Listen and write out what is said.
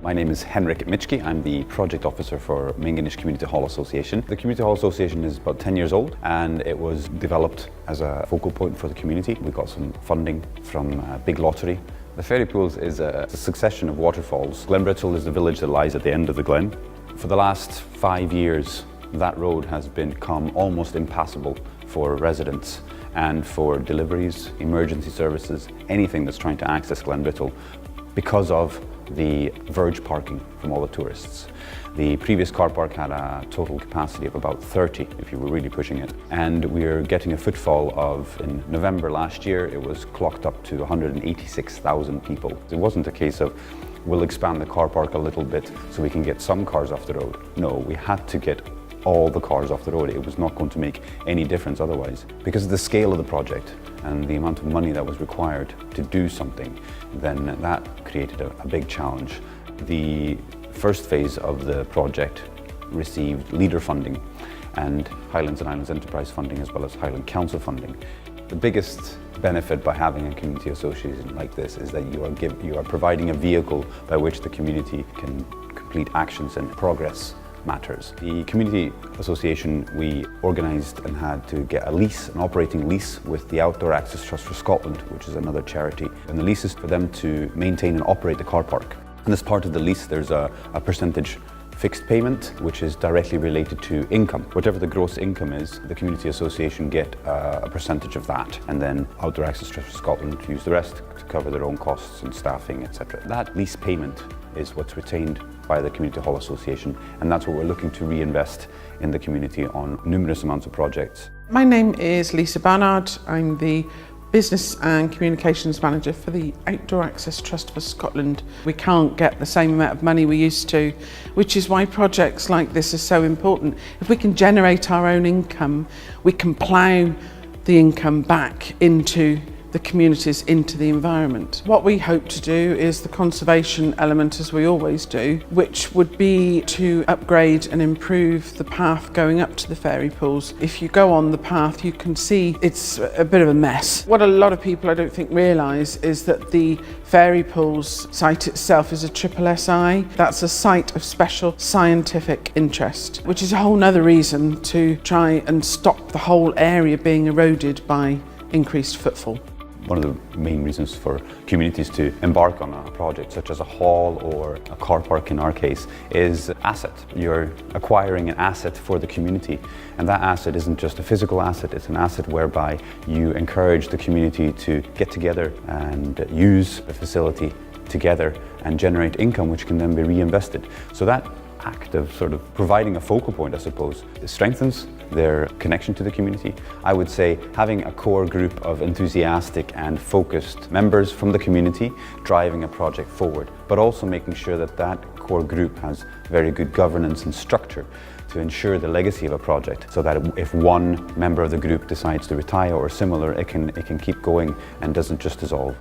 My name is Henrik Mitschke. I'm the project officer for Minginish Community Hall Association. The Community Hall Association is about 10 years old and it was developed as a focal point for the community. We got some funding from a big lottery. The Fairy Pools is a succession of waterfalls. Glenbrittle is the village that lies at the end of the glen. For the last 5 years, that road has become almost impassable for residents and for deliveries, emergency services, anything that's trying to access Glenbrittle because of the verge parking from all the tourists. The previous car park had a total capacity of about 30 if you were really pushing it. And we're getting a footfall of, in November last year, it was clocked up to 186,000 people. It wasn't a case of, we'll expand the car park a little bit so we can get some cars off the road. No, we had to get all the cars off the road. It was not going to make any difference otherwise. Because of the scale of the project and the amount of money that was required to do something, then that created a big challenge. The first phase of the project received leader funding and Highlands and Islands Enterprise funding as well as Highland Council funding. The biggest benefit by having a community association like this is that you are providing a vehicle by which the community can complete actions and progress matters. The Community Association, we organised and had to get a lease, an operating lease with the Outdoor Access Trust for Scotland, which is another charity. And the lease is for them to maintain and operate the car park. And as part of the lease, there's a percentage fixed payment, which is directly related to income. Whatever the gross income is, the Community Association get a percentage of that. And then Outdoor Access Trust for Scotland use the rest to cover their own costs and staffing, etc. That lease payment is what's retained by the Community Hall Association, and that's what we're looking to reinvest in the community on numerous amounts of projects. My name is Lisa Barnard. I'm the Business and Communications Manager for the Outdoor Access Trust for Scotland. We can't get the same amount of money we used to, which is why projects like this are so important. If we can generate our own income, we can plough the income back into the communities, into the environment. What we hope to do is the conservation element, as we always do, which would be to upgrade and improve the path going up to the fairy pools. If you go on the path, you can see it's a bit of a mess. What a lot of people I don't think realise is that the fairy pools site itself is a SSSI. That's a site of special scientific interest, which is a whole nother reason to try and stop the whole area being eroded by increased footfall. One of the main reasons for communities to embark on a project such as a hall or a car park in our case is asset. You're acquiring an asset for the community, and that asset isn't just a physical asset, it's an asset whereby you encourage the community to get together and use the facility together and generate income which can then be reinvested. So that act of sort of providing a focal point, I suppose, it strengthens their connection to the community. I would say having a core group of enthusiastic and focused members from the community driving a project forward, but also making sure that that core group has very good governance and structure to ensure the legacy of a project, so that if one member of the group decides to retire or similar, it can keep going and doesn't just dissolve.